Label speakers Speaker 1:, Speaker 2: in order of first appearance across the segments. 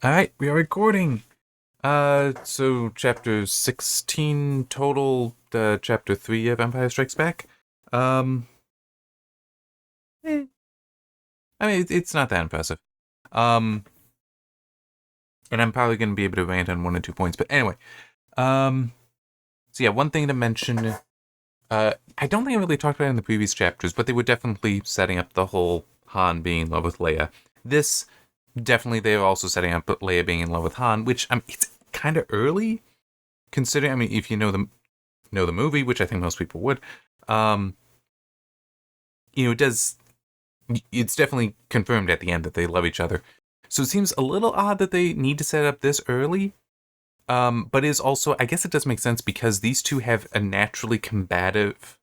Speaker 1: All right, we are recording. So chapter 16 total, chapter 3 of Empire Strikes Back. Um, eh, I mean, it's not that impressive. Um, and I'm probably going to be able to rant on 1 or 2 points, but anyway. Um, so yeah, one thing to mention, I don't think I really talked about it in the previous chapters, but they were definitely setting up the whole Han being in love with Leia. This, definitely they were also setting up Leia being in love with Han, which, it's kind of early, considering, if you know the movie, which I think most people would, um, it does. It's definitely confirmed at the end that they love each other. So it seems a little odd that they need to set up this early. But is also, I guess it does make sense because these two have a naturally combative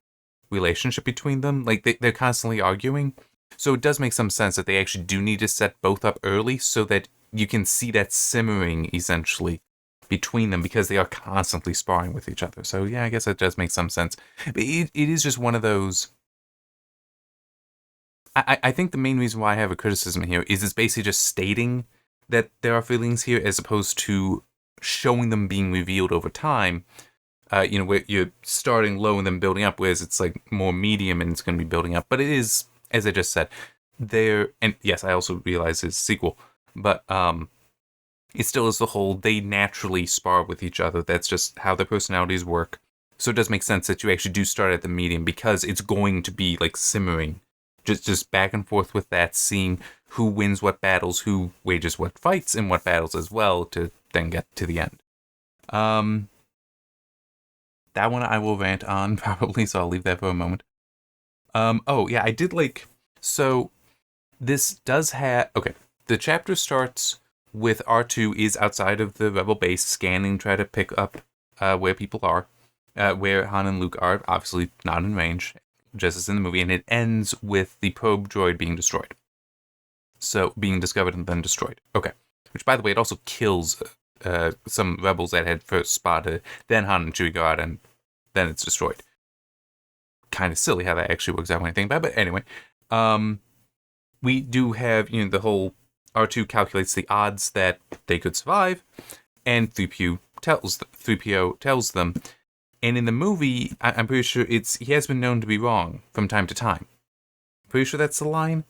Speaker 1: relationship between them. Like they're constantly arguing. So it does make some sense that they actually do need to set both up early so that you can see that simmering essentially between them because they are constantly sparring with each other. So yeah, I guess it does make some sense. But it is just one of those. I think the main reason why I have a criticism here is it's basically just stating that there are feelings here as opposed to showing them being revealed over time. Where you're starting low and then building up, whereas it's like more medium and it's going to be building up. But it is, as I just said, there. And yes, I also realize it's a sequel, but it still is the whole they naturally spar with each other. That's just how their personalities work. So it does make sense that you actually do start at the medium because it's going to be like simmering, just back and forth with that, seeing who wins what battles, who wages what fights in what battles as well, to then get to the end. Um, that one I will rant on probably, so I'll leave that for a moment. Oh yeah, I did like so. This does have okay. The chapter starts with R2 is outside of the rebel base scanning, try to pick up where people are, where Han and Luke are. Obviously not in range, just as in the movie, and it ends with the probe droid being destroyed. So being discovered and then destroyed. Okay. Which, by the way, it also kills some rebels that had first spotted. Then Han and Chewie go out, and then it's destroyed. Kind of silly how that actually works out when I think about it. But anyway, um, we do have the whole R2 calculates the odds that they could survive, and 3PO tells them. And in the movie, I'm pretty sure he has been known to be wrong from time to time. Pretty sure that's the line.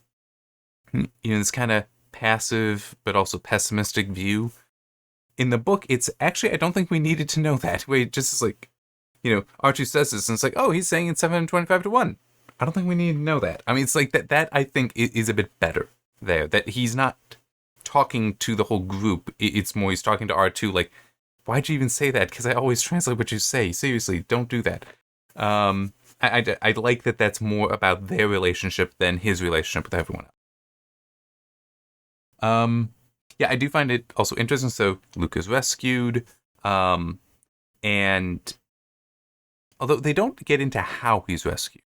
Speaker 1: This kind of passive but also pessimistic view. In the book, it's actually I don't think we needed to know that. We just is like, R2 says this, and it's like, oh, he's saying it's 725-1. I don't think we need to know that. It's like that. That I think is a bit better there. That he's not talking to the whole group. It's more he's talking to R2. Like, why'd you even say that? Because I always translate what you say. Seriously, don't do that. I like that. That's more about their relationship than his relationship with everyone else. Yeah, I do find it also interesting. So Luke is rescued, and although they don't get into how he's rescued,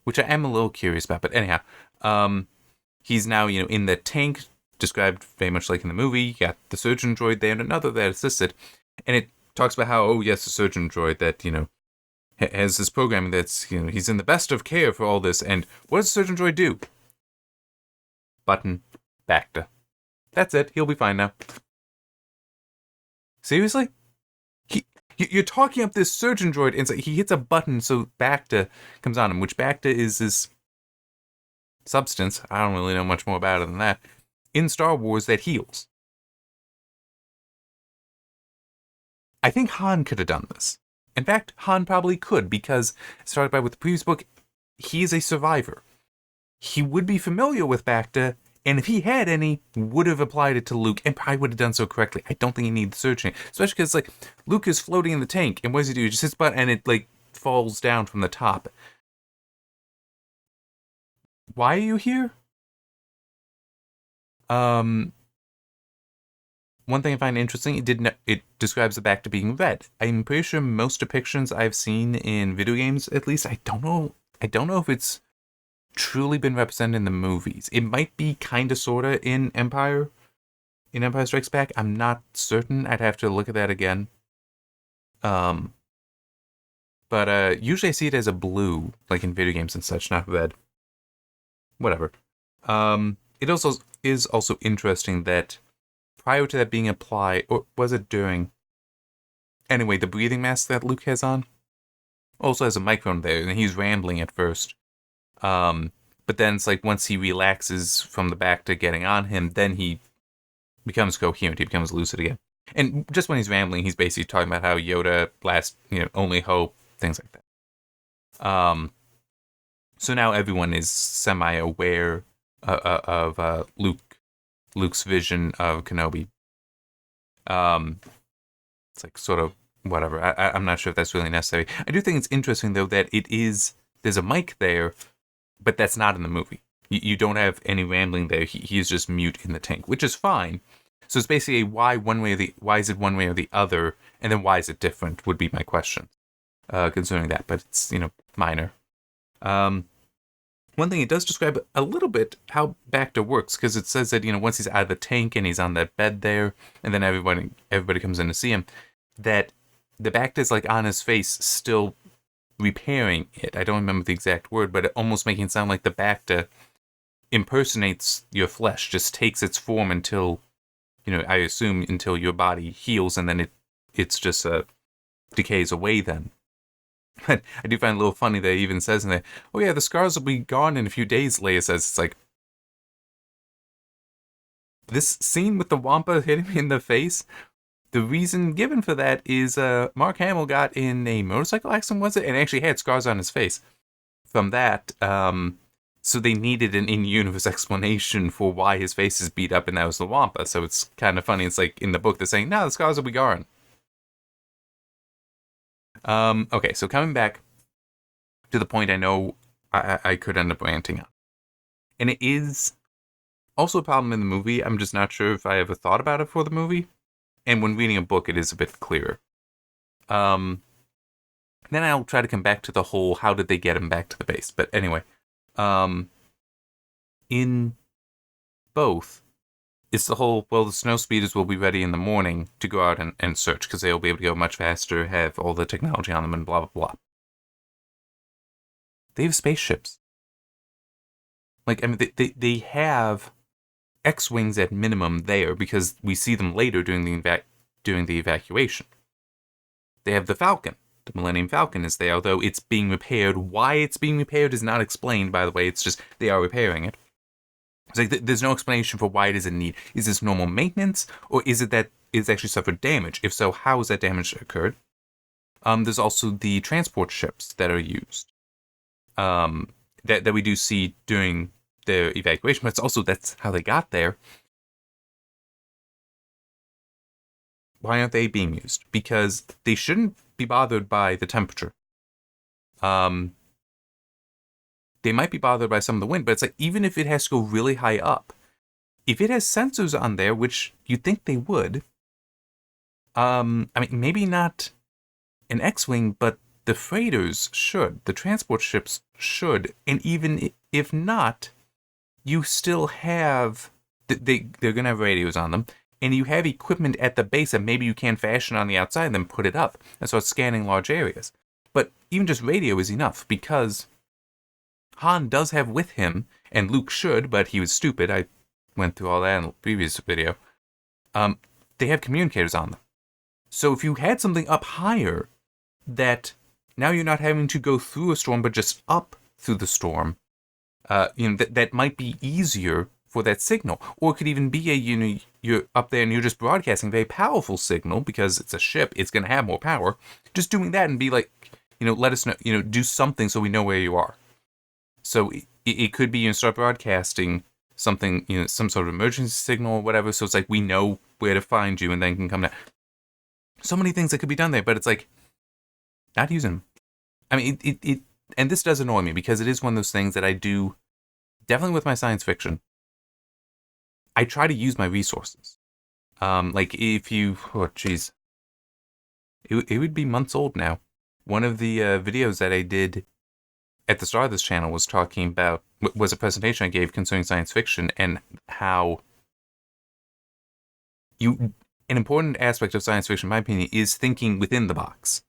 Speaker 1: which I am a little curious about, but anyhow, he's now in the tank, described very much like in the movie. You got the surgeon droid there and another that assisted, and it talks about how the surgeon droid that has this programming that's he's in the best of care for all this, and what does the surgeon droid do? Button, Bacta. That's it. He'll be fine now. Seriously? You're talking up this surgeon droid, and he hits a button, so Bacta comes on him, which Bacta is this substance, I don't really know much more about it than that, in Star Wars that heals. I think Han could have done this. In fact, Han probably could, because, started by with the previous book, he is a survivor. He would be familiar with Bacta, and if he had any, would have applied it to Luke and probably would have done so correctly. I don't think he needs searching. Especially because, Luke is floating in the tank, and what does he do? He just hits button and it, falls down from the top. Why are you here? One thing I find interesting, it describes the Bacta being red. I'm pretty sure most depictions I've seen in video games, at least, I don't know if it's truly been represented in the movies. It might be kinda sorta in Empire Strikes Back. I'm not certain. I'd have to look at that again. But usually I see it as a blue, like in video games and such, not red. Whatever. It also is also interesting that prior to that being applied, or was it during? Anyway, the breathing mask that Luke has on also has a microphone there, and he's rambling at first. But then it's like once he relaxes from the Bacta getting on him, then he becomes coherent. He becomes lucid again. And just when he's rambling, he's basically talking about how Yoda last, only hope, things like that. So now everyone is semi-aware of Luke's vision of Kenobi. It's like sort of whatever. I'm not sure if that's really necessary. I do think it's interesting though that there's a mic there, but that's not in the movie. You don't have any rambling there. He is just mute in the tank, which is fine. So it's basically why is it one way or the other, and then why is it different would be my question concerning that. But it's minor. One thing it does describe a little bit how Bacta works, because it says that once he's out of the tank and he's on that bed there, and then everybody comes in to see him, that the Bacta is like on his face still repairing it. I don't remember the exact word, but it almost making it sound like the Bacta impersonates your flesh, just takes its form until, I assume until your body heals, and then it's just decays away then. But I do find it a little funny that he even says in there, oh yeah, the scars will be gone in a few days, Leia says. It's like, this scene with the Wampa hitting me in the face, the reason given for that is Mark Hamill got in a motorcycle accident, was it? And actually had scars on his face from that. So they needed an in-universe explanation for why his face is beat up, and that was the Wampa. So it's kind of funny. It's like in the book they're saying, no, the scars will be gone. Okay, so coming back to the point I know I could end up ranting on. And it is also a problem in the movie. I'm just not sure if I ever thought about it for the movie. And when reading a book, it is a bit clearer. Then I'll try to come back to the whole, how did they get him back to the base? But anyway, in both, it's the whole, well, the snow speeders will be ready in the morning to go out and search, because they'll be able to go much faster, have all the technology on them, and blah, blah, blah. They have spaceships. Like, I mean, they have X-Wings at minimum there, because we see them later during the evacuation. They have the Falcon. The Millennium Falcon is there, although it's being repaired. Why it's being repaired is not explained, by the way. It's just they are repairing it. It's like there's no explanation for why it is in need. Is this normal maintenance, or is it that it's actually suffered damage? If so, how has that damage occurred? There's also the transport ships that are used. That we do see during their evacuation, but it's also that's how they got there. Why aren't they being used? Because they shouldn't be bothered by the temperature. They might be bothered by some of the wind, but it's like, even if it has to go really high up, if it has sensors on there, which you'd think they would, I mean, maybe not an X-Wing, but the freighters should, the transport ships should, and even if not, you still have, they're going to have radios on them, and you have equipment at the base that maybe you can fashion on the outside and then put it up and start scanning large areas. But even just radio is enough, because Han does have with him, and Luke should, but he was stupid. I went through all that in the previous video. They have communicators on them. So if you had something up higher, that now you're not having to go through a storm, but just up through the storm, that might be easier for that signal. Or it could even be you're up there and you're just broadcasting a very powerful signal, because it's a ship, it's going to have more power. Just doing that and be like, let us know, do something so we know where you are. So it could be start broadcasting something, some sort of emergency signal or whatever. So it's like we know where to find you and then can come down. So many things that could be done there, but it's like not using them. I mean, it and this does annoy me, because it is one of those things that I do definitely with my science fiction. I try to use my resources. Like if you, it would be months old now. One of the videos that I did at the start of this channel was talking about, was a presentation I gave concerning science fiction, and how an important aspect of science fiction, in my opinion, is thinking within the box,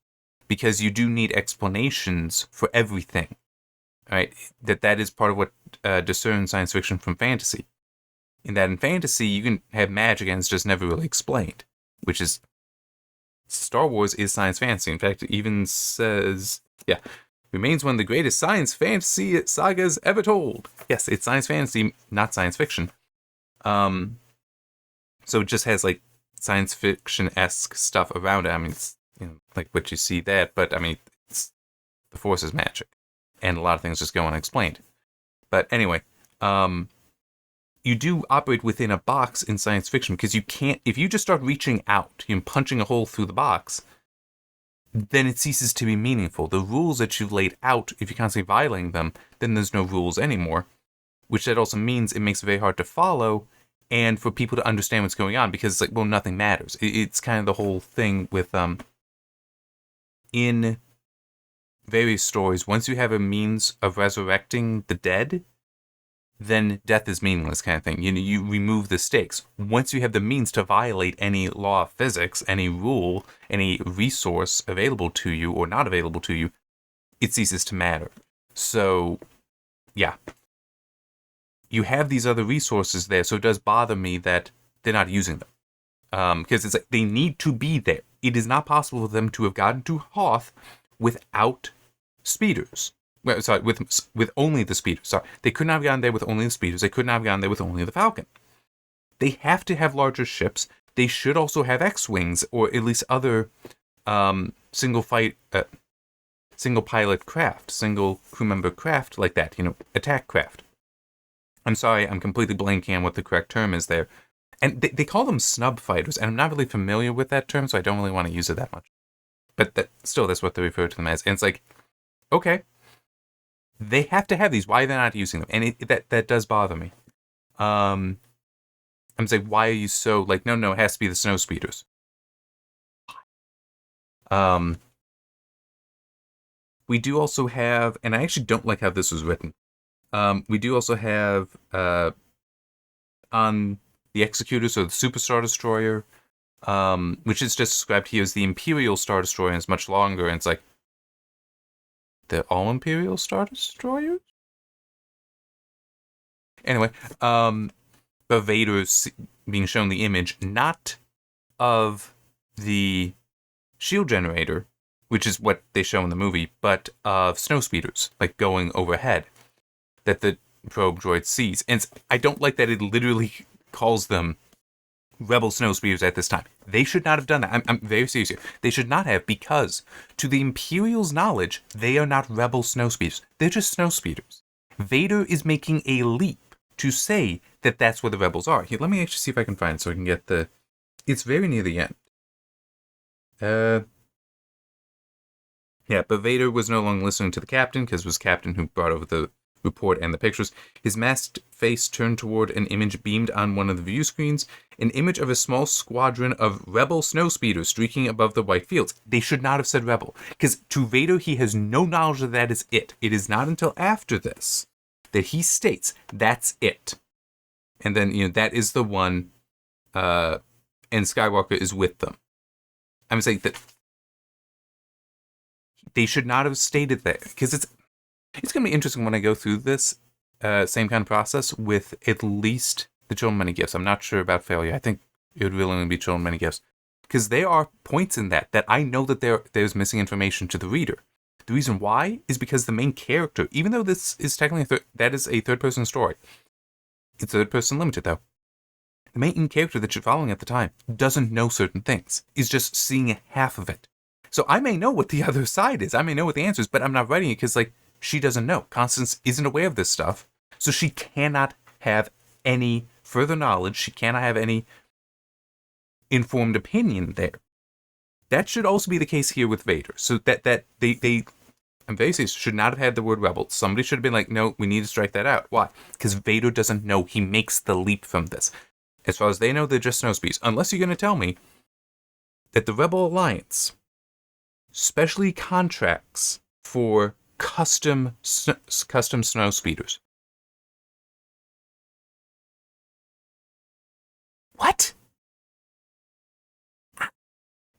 Speaker 1: because you do need explanations for everything, right? That is part of what discerns science fiction from fantasy. In that in fantasy, you can have magic and it's just never really explained, which is Star Wars is science fantasy. In fact, it even says, yeah, remains one of the greatest science fantasy sagas ever told. Yes, it's science fantasy, not science fiction. So it just has like science fiction-esque stuff around it. I mean, it's, like what you see there, but I mean, the Force is magic, and a lot of things just go unexplained. But anyway, you do operate within a box in science fiction because you can't, if you just start reaching out and punching a hole through the box, then it ceases to be meaningful. The rules that you've laid out, if you're constantly violating them, then there's no rules anymore, which that also means it makes it very hard to follow and for people to understand what's going on because it's like, well, nothing matters. It's kind of the whole thing with, in various stories, once you have a means of resurrecting the dead, then death is meaningless kind of thing. You remove the stakes. Once you have the means to violate any law of physics, any rule, any resource available to you or not available to you, it ceases to matter. So, yeah. You have these other resources there, so it does bother me that they're not using them. Because it's like, they need to be there. It is not possible for them to have gotten to Hoth without speeders. Well, sorry, with only the speeders. Sorry, they could not have gotten there with only the speeders. They could not have gotten there with only the Falcon. They have to have larger ships. They should also have X-wings or at least other single pilot craft, single crew member craft like that. Attack craft. I'm sorry, I'm completely blanking on what the correct term is there. And they call them snub fighters, and I'm not really familiar with that term, so I don't really want to use it that much. But that's what they refer to them as. And it's like, okay. They have to have these. Why are they not using them? And that does bother me. I'm saying, why are you so like? No, it has to be the snow speeders. We do also have, and I actually don't like how this was written. We do also have on the Executors, or the Super Star Destroyer, which is just described here as the Imperial Star Destroyer, and it's much longer. And it's like, they're all Imperial Star Destroyers? Anyway, but Vader's being shown the image, not of the shield generator, which is what they show in the movie, but of snow speeders, like going overhead, that the probe droid sees. And I don't like that it literally calls them Rebel snow speeders at this time. They should not have done that. I'm very serious here. They should not have, because to the Imperial's knowledge, they are not Rebel snow speeders. They're just snow speeders. Vader is making a leap to say that that's where the Rebels are. Here, let me actually see if I can find it so I can get the... It's very near the end. Yeah, but Vader was no longer listening to the captain, because it was the captain who brought over the report and the pictures. His masked face turned toward an image beamed on one of the view screens, an image of a small squadron of Rebel snow speeders streaking above the white fields. They should not have said Rebel, because to Vader, he has no knowledge that is it. It is not until after this that he states that's it. And then, that is the one, and Skywalker is with them. I'm saying that they should not have stated that, because it's going to be interesting when I go through this same kind of process with at least the Children of Many Gifts. I'm not sure about Failure. I think it would really only be Children of Many Gifts. Because there are points in that I know that there's missing information to the reader. The reason why is because the main character, even though this is technically that is a third-person story, it's third-person limited, though. The main character that you're following at the time doesn't know certain things, is just seeing half of it. So I may know what the other side is. I may know what the answer is, but I'm not writing it because, she doesn't know. Constance isn't aware of this stuff, so she cannot have any further knowledge. She cannot have any informed opinion there. That should also be the case here with Vader. So that they I'm very serious, should not have had the word rebel. Somebody should have been like, no, we need to strike that out. Why? Because Vader doesn't know. He makes the leap from this. As far as they know, they're just snow speeders. Unless you're going to tell me that the Rebel Alliance specially contracts for custom snow speeders. What?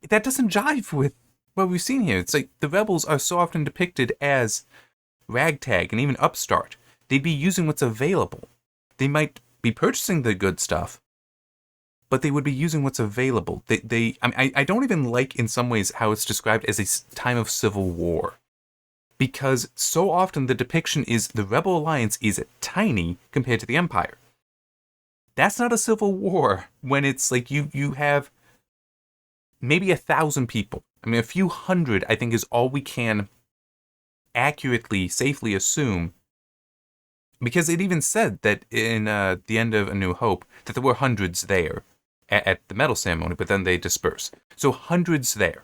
Speaker 1: That doesn't jive with what we've seen here. It's like the Rebels are so often depicted as ragtag and even upstart. They'd be using what's available. They might be purchasing the good stuff, but they would be using what's available. I don't even like, in some ways, how it's described as a time of civil war. Because so often the depiction is the Rebel Alliance is tiny compared to the Empire. That's not a civil war when it's like you have maybe 1,000 people. I mean, a few hundred, I think, is all we can accurately, safely assume. Because it even said that in the end of A New Hope that there were hundreds there at the medal ceremony, but then they disperse. So hundreds there.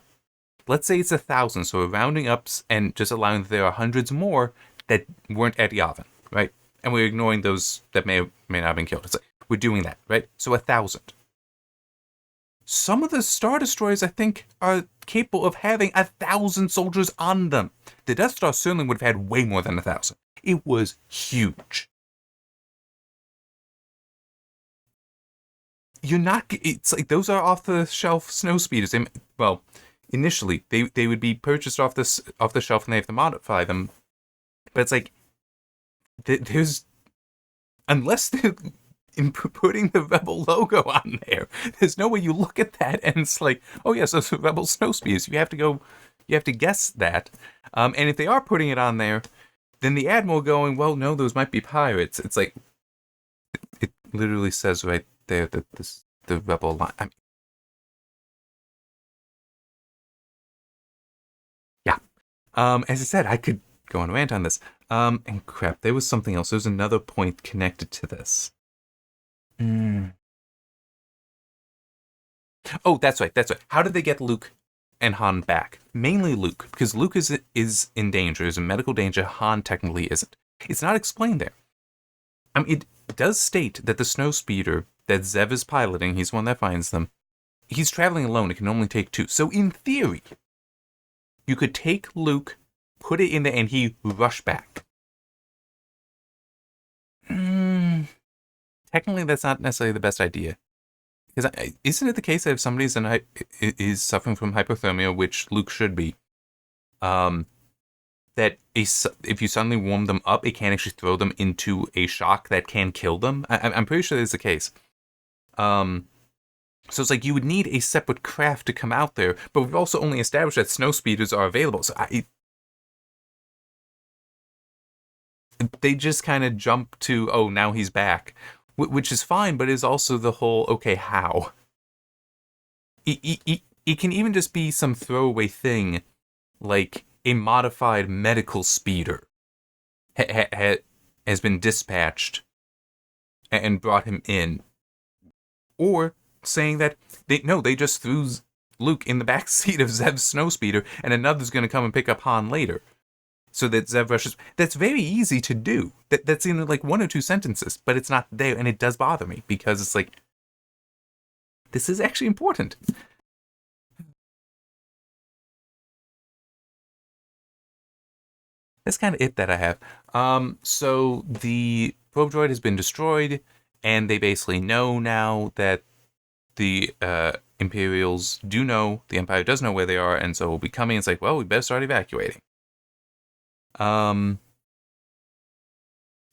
Speaker 1: Let's say it's 1,000, so we're rounding up and just allowing that there are hundreds more that weren't at Yavin, right? And we're ignoring those that may or may not have been killed. It's like, we're doing that, right? So 1,000. Some of the Star Destroyers, I think, are capable of having 1,000 soldiers on them. The Death Star certainly would have had way more than 1,000. It was huge. It's like those are off-the-shelf snow speeders. Well, initially, they would be purchased off the shelf and they have to modify them. But it's like, there's, unless they're putting the Rebel logo on there's no way you look at that and it's like, oh yes, those are Rebel snow speeders. You have to guess that. And if they are putting it on there, then the Admiral going, well, no, those might be pirates. It's like, it literally says right there that the Rebel line. I mean, yeah. As I said, I could go on a rant on this. And crap, there was something else. There's another point connected to this. Oh, that's right. How did they get Luke and Han back? Mainly Luke, because Luke is in danger, is in medical danger. Han technically isn't. It's not explained there. I mean, it does state that the snowspeeder that Zev is piloting, he's the one that finds them, he's traveling alone. It can only take 2. So in theory, you could take Luke, put it in there, and he rush back. Technically, that's not necessarily the best idea. Because isn't it the case that if somebody is suffering from hypothermia, which Luke should be, that if you suddenly warm them up, it can actually throw them into a shock that can kill them? I'm pretty sure that's the case. So it's like you would need a separate craft to come out there, but we've also only established that snow speeders are available. So they just kind of jump to, oh, now he's back. Which is fine, but is also the whole, okay, how? It can even just be some throwaway thing, like a modified medical speeder has been dispatched and brought him in. Or saying that, they just threw Luke in the back seat of Zev's snowspeeder, and another's going to come and pick up Han later. So that Zev rushes. That's very easy to do. That's in like 1 or 2 sentences, but it's not there, and it does bother me because it's like, this is actually important. That's kind of it that I have. So the probe droid has been destroyed, and they basically know now that the Imperials do know, the Empire does know where they are, and so will be coming. It's like, well, we better start evacuating.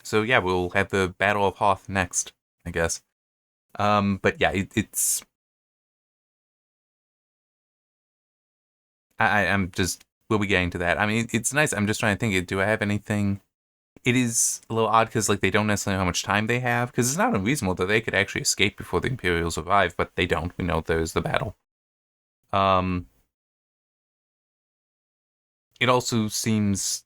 Speaker 1: So yeah, we'll have the Battle of Hoth next, I guess. But yeah, it's. I'm just. We'll be getting to that. I mean, it's nice. I'm just trying to think. Do I have anything? It is a little odd because like they don't necessarily know how much time they have. Because it's not unreasonable that they could actually escape before the Imperials arrive, but they don't. We know there's the battle. It also seems,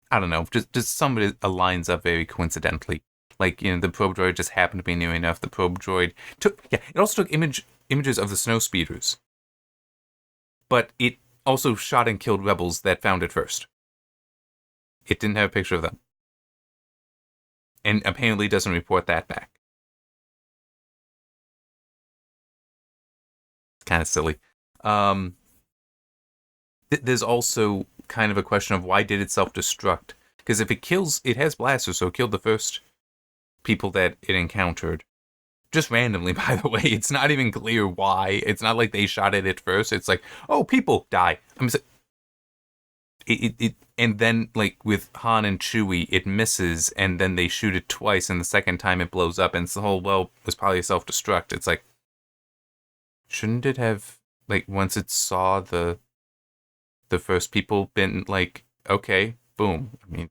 Speaker 1: I don't know, just somebody aligns up very coincidentally. Like, the probe droid just happened to be near enough. The probe droid it also took images of the snow speeders. But it also shot and killed rebels that found it first. It didn't have a picture of them. And apparently doesn't report that back. It's kind of silly. There's also kind of a question of why did it self-destruct? Because if it kills, it has blasters, so it killed the first people that it encountered. Just randomly, by the way. It's not even clear why. It's not like they shot at it first. It's like, oh, people die. and then like with Han and Chewie, it misses, and then they shoot it twice, and the second time it blows up, and it's the whole, well, it was probably a self-destruct. It's like, shouldn't it have, like, once it saw the first people, been like, okay, boom. I mean,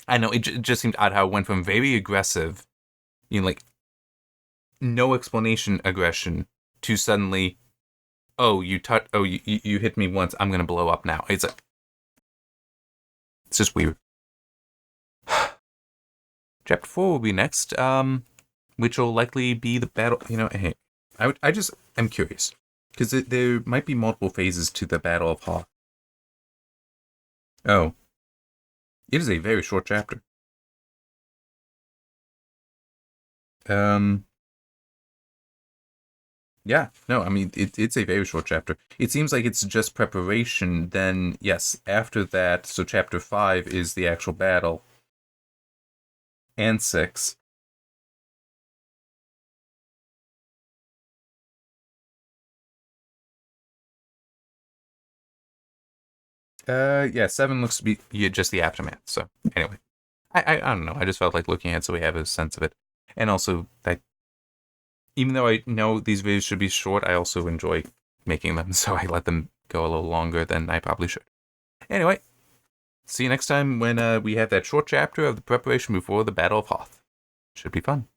Speaker 1: I know it just seemed odd how it went from very aggressive, like no explanation aggression, to suddenly, oh, you hit me once, I'm gonna blow up now. It's just weird. Chapter 4 will be next, which will likely be the battle. Hey, I just am curious because there might be multiple phases to the Battle of Hoth. Oh, it is a very short chapter. Yeah, no, I mean, it's a very short chapter. It seems like it's just preparation. Then, yes, after that, so chapter 5 is the actual battle. And 6. Yeah, 7 looks to be just the aftermath. So, anyway, I don't know. I just felt like looking at it so we have a sense of it. And also, even though I know these videos should be short, I also enjoy making them, so I let them go a little longer than I probably should. Anyway, see you next time when we have that short chapter of the preparation before the Battle of Hoth. Should be fun.